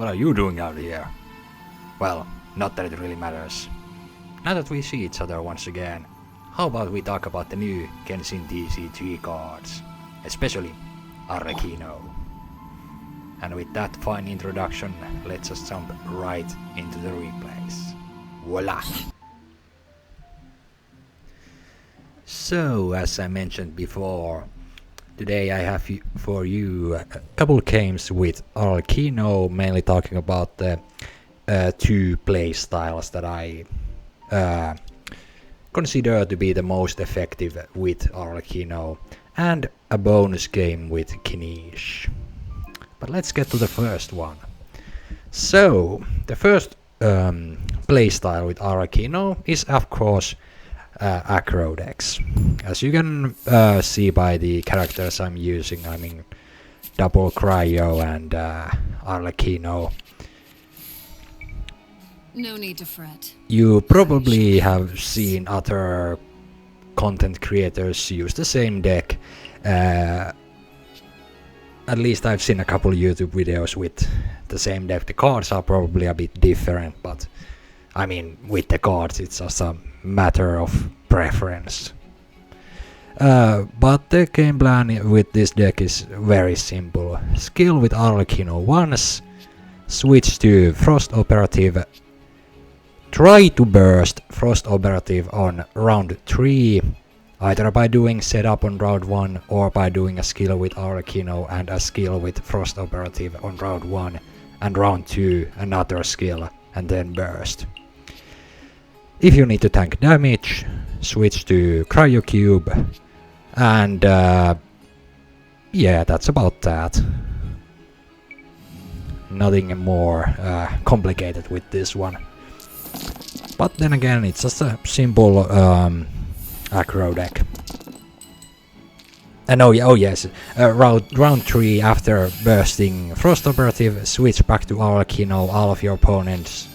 what are you doing out here? Well, not that it really matters. Now that we see each other once again, how about we talk about the new Genshin TCG cards, especially Arlecchino. And with that fine introduction, let's just jump right into the replays. Voila! So, as I mentioned before, today I have for you a couple games with Arlecchino, mainly talking about the two playstyles that I consider to be the most effective with Arlecchino, and a bonus game with Kinich. But let's get to the first one. So, the first playstyle with Arlecchino is of course aggro decks. As you can see by the characters I'm using, I mean double Cryo and Arlecchino. No need to fret. You probably have seen other content creators use the same deck. At least I've seen a couple YouTube videos with the same deck. The cards are probably a bit different, but I mean, with the cards it's just a matter of preference. But the game plan with this deck is very simple. Skill with Arlecchino once, switch to Frost Operative, try to burst Frost Operative on round 3, either by doing setup on round 1 or by doing a skill with Arlecchino and a skill with Frost Operative on round 1, and round 2 another skill and then burst. If you need to tank damage, switch to Cryo Cube, and yeah, that's about that. Nothing more complicated with this one. But then again, it's just a simple aggro deck. And round 3, after bursting Frost Operative, switch back to Arlecchino. All of your opponents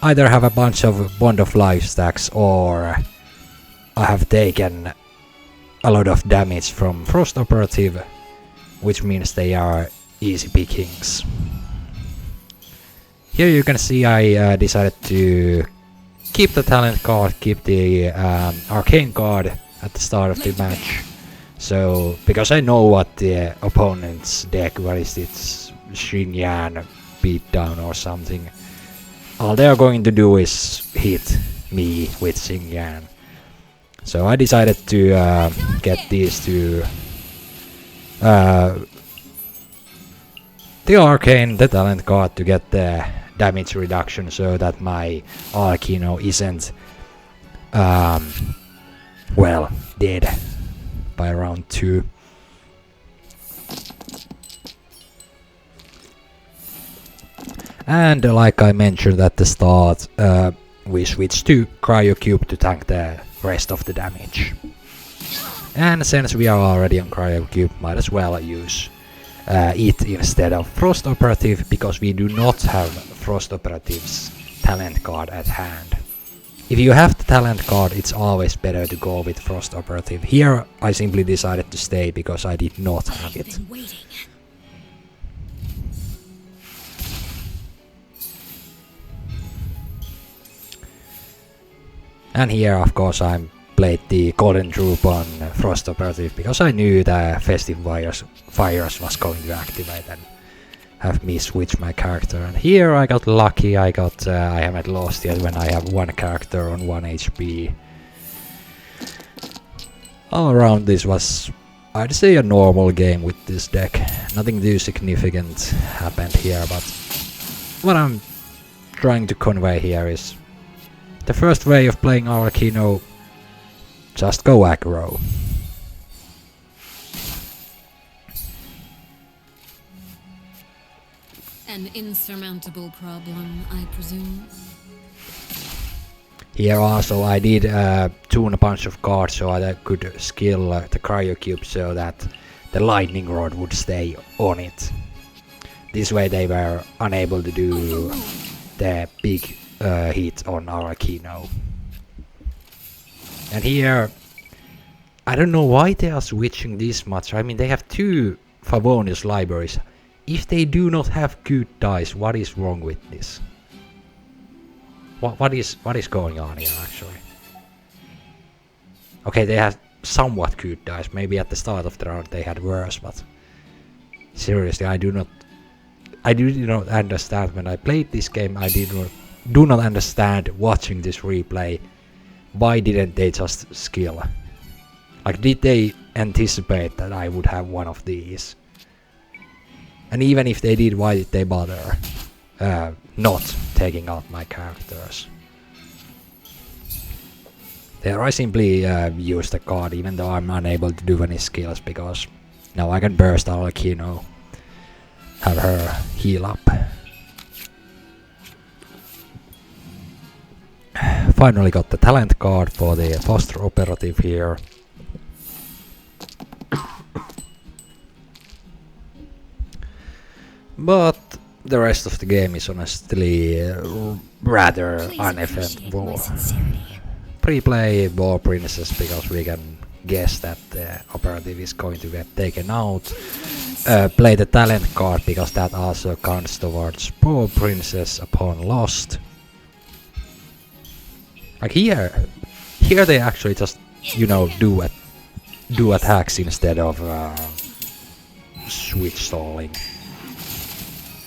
either have a bunch of Bond of Life stacks or have taken a lot of damage from Frost Operative, which means they are easy pickings. Here you can see I decided to keep the talent card, keep the arcane card at the start of the match. So, because I know what the opponent's deck, what is it, Xinyan beatdown or something. All they are going to do is hit me with Xinyan. So I decided to get these two, the arcane, the talent card, to get the damage reduction so that my Arlecchino isn't well, dead by round 2. And like I mentioned at the start, we switched to Cryo Cube to tank the rest of the damage. And since we are already on Cryo Cube, might as well use it instead of Frost Operative, because we do not have Frost Operative's talent card at hand. If you have the talent card, it's always better to go with Frost Operative. Here I simply decided to stay because I did not have it. And here of course I played the Golden Troop on Frost Operative because I knew the Festive Fires was going to activate and have me switch my character. And here I got lucky, I haven't lost yet when I have one character on 1 HP. All around this was, I'd say, a normal game with this deck. Nothing too significant happened here, but what I'm trying to convey here is the first way of playing Arlecchino, just go aggro. An insurmountable problem, I presume. Here also I did tune a bunch of cards so I could skill the Cryo Cube so that the Lightning Rod would stay on it. This way they were unable to do the big hit on Arlecchino. And here, I don't know why they are switching this much. I mean, they have two Favonius libraries. if they do not have good dice, what is wrong with this? What is going on here actually? Okay, they have somewhat good dice. Maybe at the start of the round they had worse, but seriously, I do not understand. When I played this game, I do not understand watching this replay. Why didn't they just skill? Like, did they anticipate that I would have one of these? And even if they did, why did they bother not taking out my characters? There I simply use the card even though I'm unable to do any skills, because now I can burst Arlecchino, have her heal up. Finally got the talent card for the Frost Operative here. But the rest of the game is honestly rather uneventful. Pre-play War Princess because we can guess that the operative is going to get taken out. Play the talent card because that also counts towards War Princess upon lost. Like here they actually just, you know, do attacks instead of switch stalling.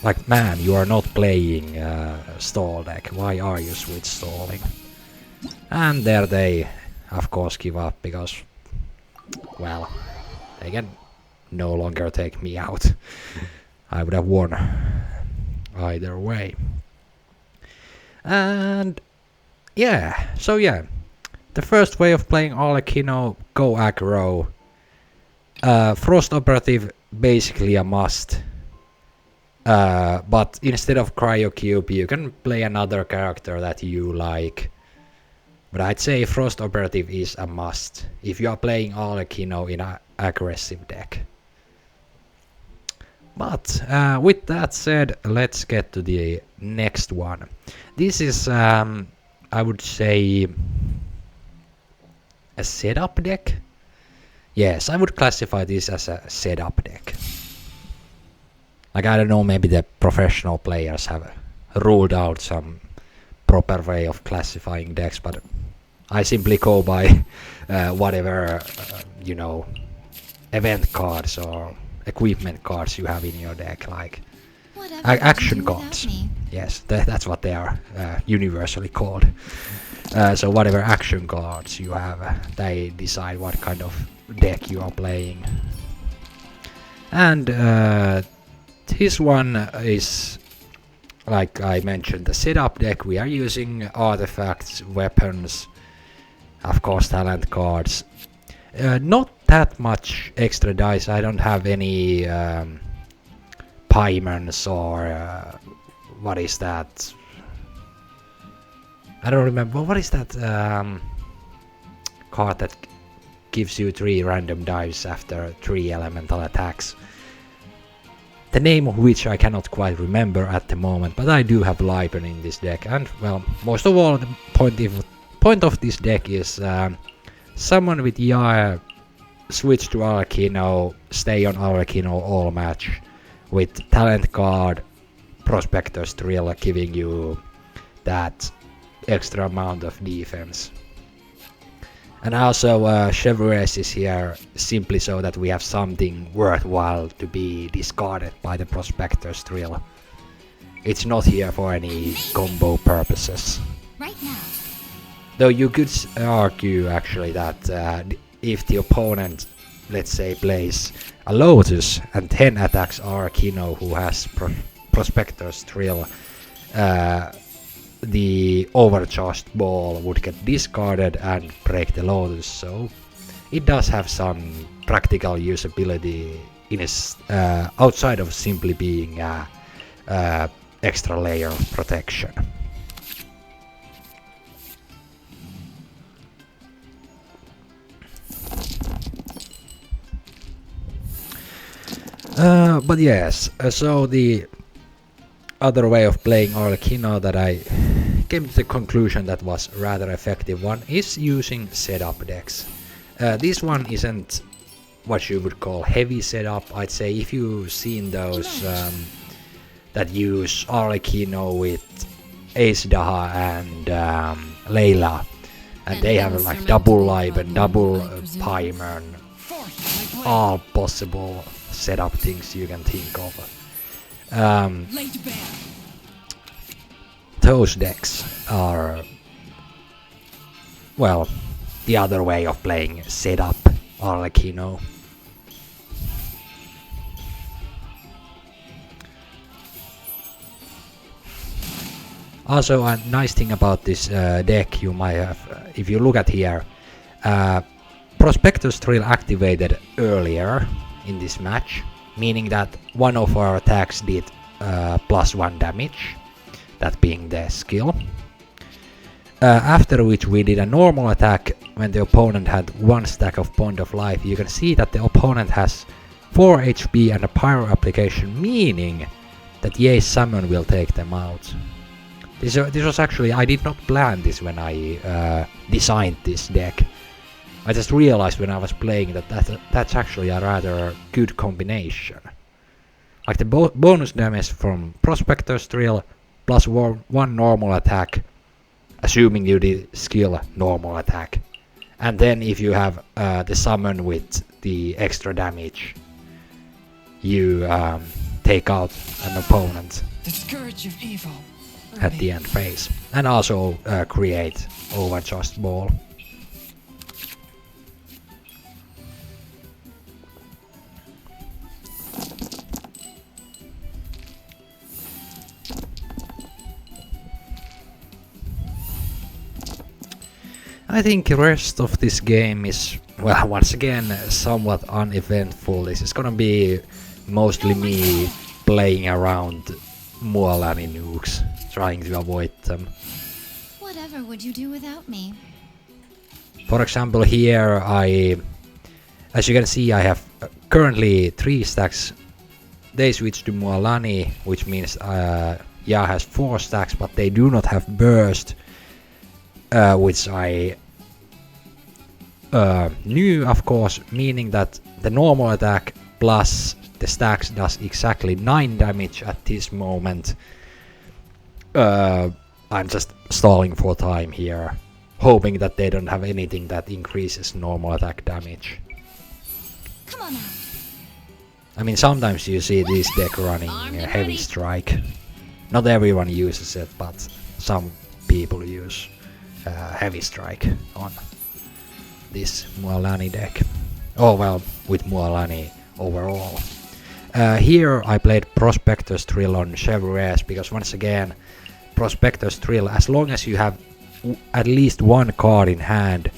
Like, man, you are not playing stall deck. Why are you switch stalling? And there they, of course, give up because, well, they can no longer take me out. I would have won either way. And yeah, so yeah, the first way of playing Arlecchino, go aggro. Frost Operative, basically a must. But instead of Cryo Cube, you can play another character that you like. But I'd say Frost Operative is a must if you are playing Arlecchino in an aggressive deck. But with that said, let's get to the next one. This is, I would say, a setup deck. Yes, I would classify this as a setup deck. Like, I don't know, maybe the professional players have ruled out some proper way of classifying decks, but I simply go by whatever, you know, event cards or equipment cards you have in your deck, like action cards. Yes, that's what they are universally called. So whatever action cards you have, they decide what kind of deck you are playing. And this one is, like I mentioned, the setup deck. We are using artifacts, weapons, of course talent cards. Not that much extra dice. I don't have any payments or what is that? I don't remember. What is that card that gives you 3 random dice after 3 elemental attacks? The name of which I cannot quite remember at the moment, but I do have Lipen in this deck. And, well, most of all, the point of this deck is someone with Yaya switch to Arlecchino, stay on Arlecchino all match with talent card Prospector's Thrill, giving you that extra amount of defense. And also Chevreuse is here simply so that we have something worthwhile to be discarded by the Prospector's Thrill. It's not here for any combo purposes. Right now. Though you could argue actually that if the opponent, let's say, plays a Lotus and 10 attacks Arlecchino who has Prospector's Thrill, the overcharged ball would get discarded and break the Lotus, so it does have some practical usability in its, outside of simply being a extra layer of protection. But yes, so the other way of playing Arlecchino that I came to the conclusion that was rather effective one is using setup decks. This one isn't what you would call heavy setup. I'd say if you've seen those that use Arlecchino with Ace Daha and Layla, and they have like double live and double Pimer and all possible setup things you can think of. Those decks are, well, the other way of playing setup Arlecchino. Also, a nice thing about this deck you might have, if you look at here, Prospector's Thrill activated earlier in this match, meaning that one of our attacks did +1 damage, that being the skill. After which we did a normal attack when the opponent had 1 stack of point of life. You can see that the opponent has 4 HP and a pyro application, meaning that Ye's summon will take them out. This was actually, I did not plan this when I designed this deck. I just realized when I was playing that's actually a rather good combination. Like the bonus damage from Prospector's Thrill plus 1 normal attack, assuming you did skill normal attack. And then if you have the summon with the extra damage, you take out an opponent. The scourge of evil. At the end phase, and also create overcharged ball. I think the rest of this game is, well, once again, somewhat uneventful. This is gonna be mostly me playing around Mualani nukes, trying to avoid them. Whatever would you do without me? For example, here as you can see, I have currently 3 stacks. They switch to Mualani, which means Ya has 4 stacks, but they do not have burst, which I knew, of course, meaning that the normal attack plus the stacks does exactly 9 damage at this moment. I'm just stalling for time here, hoping that they don't have anything that increases normal attack damage. Come on now. I mean, sometimes you see this deck running heavy strike. Not everyone uses it, but some people use heavy strike on this Mualani deck. Oh well, with Mualani overall. Here I played Prospector's Thrill on Chevreuse because once again, Prospector's Thrill, as long as you have at least 1 card in hand,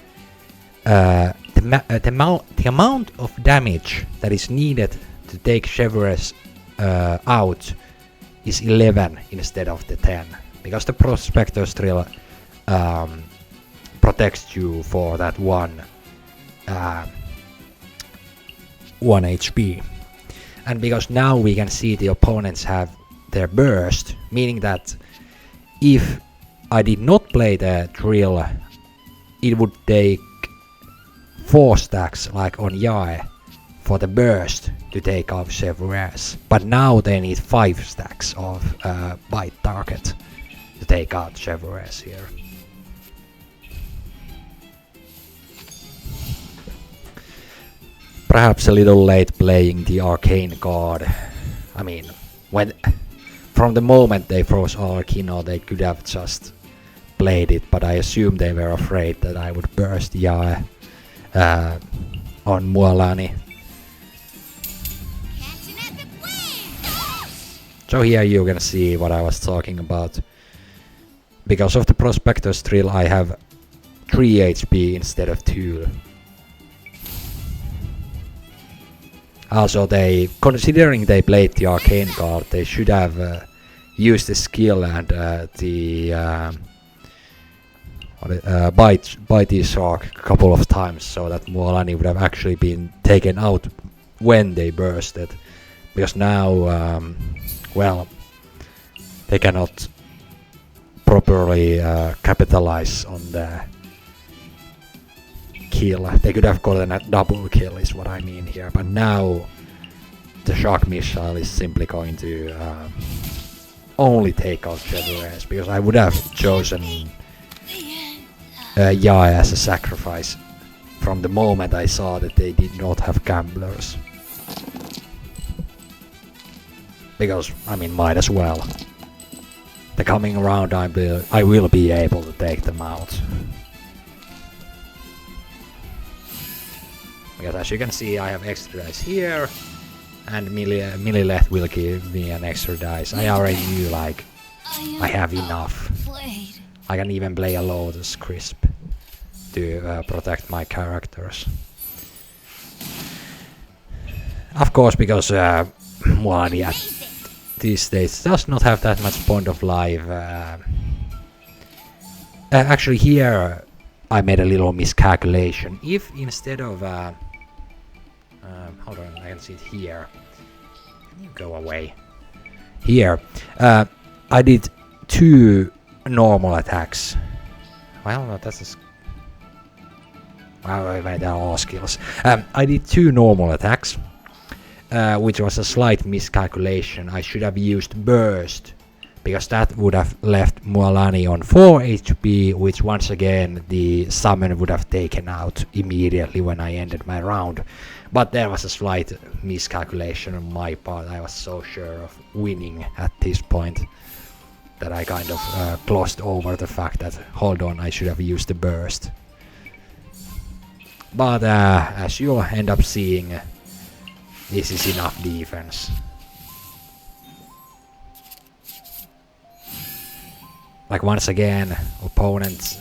the amount of damage that is needed to take Chevreuse out is 11 instead of the 10, because the Prospector's Thrill protects you for that 1 HP. And because now we can see the opponents have their burst, meaning that if I did not play the drill, it would take 4 stacks like on Yae for the burst to take off Chevreuse. But now they need 5 stacks of bite target to take out Chevreuse here. Perhaps a little late playing the arcane card. I mean, from the moment they froze Arlecchino, they could have just played it, but I assume they were afraid that I would burst Yae on Mualani. So here you can see what I was talking about. Because of the Prospector's Thrill, I have 3 HP instead of 2. Also, considering they played the arcane card, they should have used the skill and the bite shark a couple of times, so that Mualani would have actually been taken out when they bursted. Because now, well, they cannot properly capitalize on the kill. They could have gotten a double kill is what I mean here, but now the shock missile is simply going to only take out Chevreuse, because I would have chosen Yae as a sacrifice from the moment I saw that they did not have gamblers. Because, I mean, might as well. The coming round I will be able to take them out. Because as you can see, I have extra dice here, and Millileth will give me an extra dice. I already knew, like, I have enough. I can even play a Lotus Crisp to protect my characters. Of course, because Mualani at these days does not have that much point of life. Actually, here I made a little miscalculation. If instead of hold on, I can see it here. Can you go away? Here, I did 2 normal attacks. Well, no, that's well, they're all skills. I did 2 normal attacks, which was a slight miscalculation. I should have used burst, because that would have left Mualani on 4 HP, which once again the summon would have taken out immediately when I ended my round. But there was a slight miscalculation on my part. I was so sure of winning at this point that I kind of glossed over the fact that, hold on, I should have used the burst. But as you'll end up seeing, this is enough defense. Like, once again, opponents,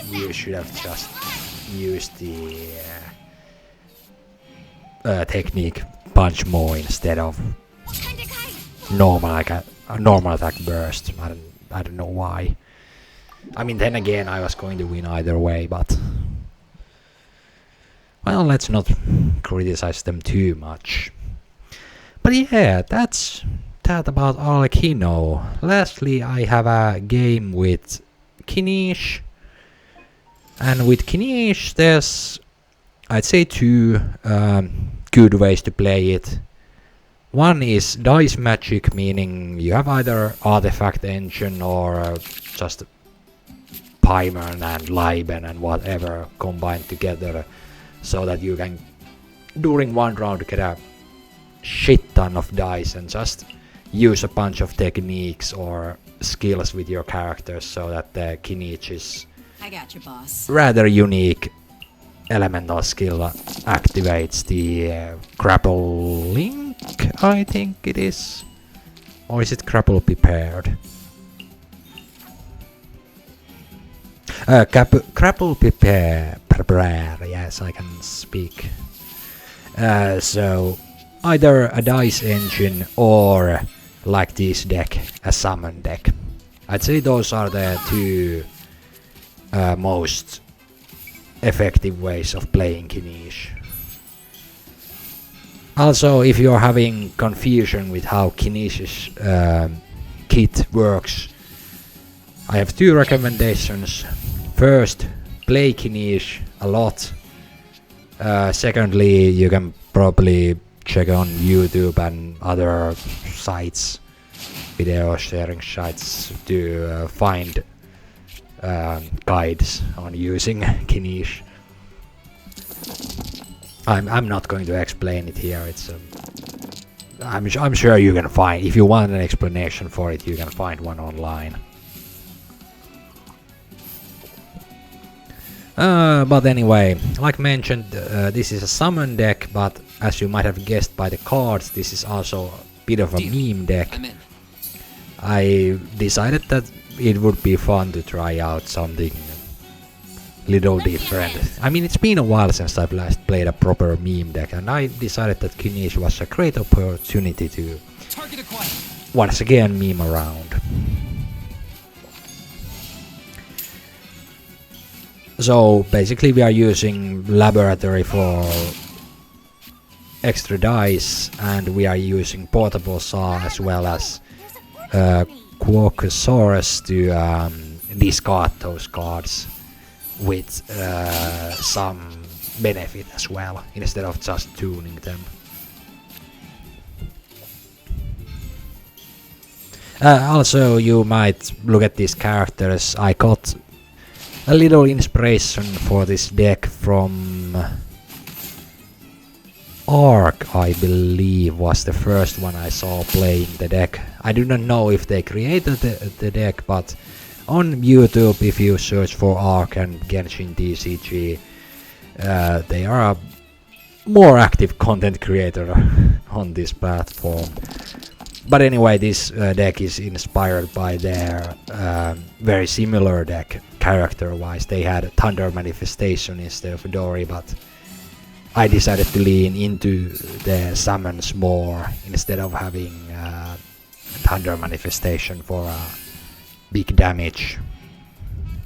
you should have just used the technique punch more instead of normal, like a normal attack burst. I don't know why. I mean, then again, I was going to win either way, but well, let's not criticize them too much. But yeah, that's that about Arlecchino. Lastly, I have a game with Kinich, and with Kinich there's, I'd say, 2 good ways to play it. One is dice magic, meaning you have either artifact engine or just Paimon and Liben and whatever combined together, so that you can, during one round, get a shit ton of dice and just use a bunch of techniques or skills with your characters, so that the Kinich is I got you, boss. rather unique elemental skill activates the grapple link, I think it is. Or is it grapple prepared? Grapple prepare, yes, I can speak. So either a dice engine or, like this deck, a summon deck. I'd say those are the 2 most effective ways of playing Kinich. Also, if you're having confusion with how Kinich's kit works, I have 2 recommendations. First, play Kinich a lot. Secondly, you can probably check on YouTube and other sites, video sharing sites, to find guides on using Kinich. I'm not going to explain it here. It's I'm sure you can find, if you want an explanation for it, you can find one online. But anyway, like mentioned, this is a summon deck, but as you might have guessed by the cards, this is also a bit of a meme deck. I decided that it would be fun to try out something little different. I mean, it's been a while since I've last played a proper meme deck, and I decided that Kinich was a great opportunity to once again meme around. So basically we are using laboratory for extra dice, and we are using portable saw as well as Quacosaurus to discard those cards with some benefit as well, instead of just tuning them. Also, you might look at these characters. I got a little inspiration for this deck from Arc, I believe, was the first one I saw playing the deck. I do not know if they created the deck, but on YouTube, if you search for Arc and Genshin TCG, they are a more active content creator on this platform. But anyway, this deck is inspired by their very similar deck character-wise. They had Thunder Manifestation instead of Dory, but I decided to lean into the summons more instead of having Thunder Manifestation for a big damage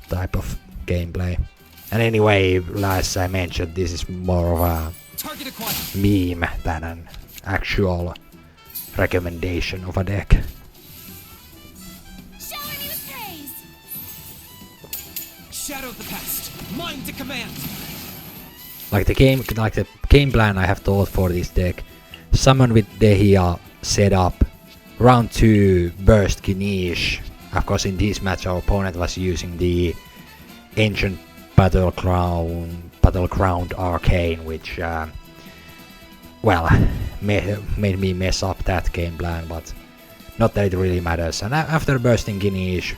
type of gameplay. And anyway, as I mentioned, this is more of a meme than an actual recommendation of a deck. Shower new praise. Shadow the past, mind to command. Like the game plan I have thought for this deck: summon with Dehia, set up, round 2 burst Kinich. Of course, in this match our opponent was using the ancient battleground arcane, which well, made me mess up that game plan, but not that it really matters. And after bursting Kinich,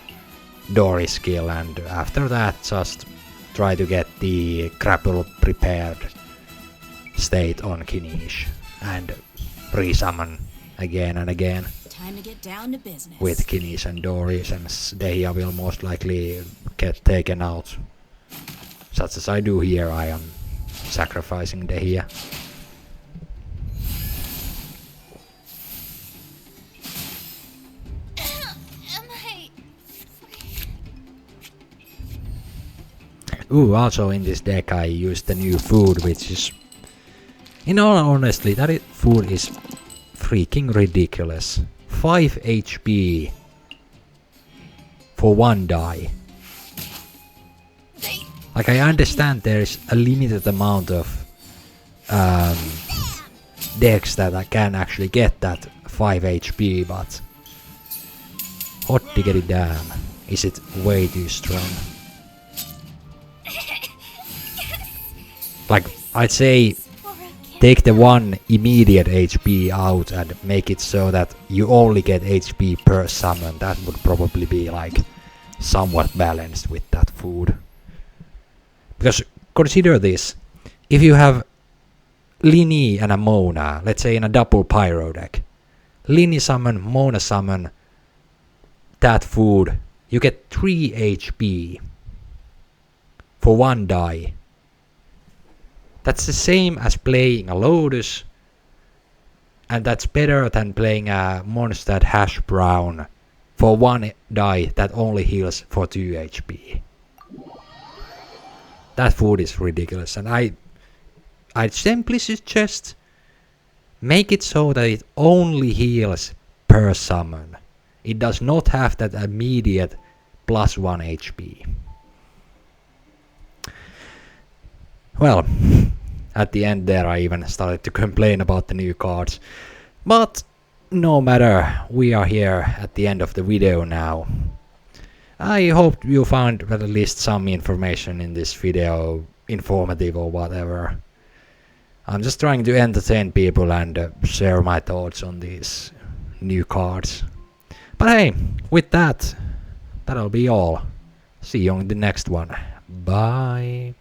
Dory skill, and after that just try to get the grapple prepared state on Kinich and resummon again and again. Time to get down to business. With Kinich and Dory, and Dehia will most likely get taken out. Such as I do here, I am sacrificing Dehia. Ooh, also in this deck I used the new food, which is, in all honesty, that food is freaking ridiculous. 5 HP for 1 die. Like, I understand there's a limited amount of decks that I can actually get that 5 HP, but hot diggity damn, is it way too strong. Like, I'd say take the 1 immediate HP out and make it so that you only get HP per summon. That would probably be like somewhat balanced with that food. Because consider this: if you have Lini and a Mona, let's say in a double pyro deck, Lini summon, Mona summon, that food, you get 3 HP for 1 die. That's the same as playing a Lotus, and that's better than playing a Mondstadt Hash Brown for 1 die that only heals for 2 HP. That food is ridiculous, and I simply suggest make it so that it only heals per summon. It does not have that immediate +1 HP. Well, at the end there I even started to complain about the new cards. But no matter, we are here at the end of the video now. I hope you found at least some information in this video informative or whatever. I'm just trying to entertain people and share my thoughts on these new cards. But hey, with that, that'll be all. See you on the next one. Bye.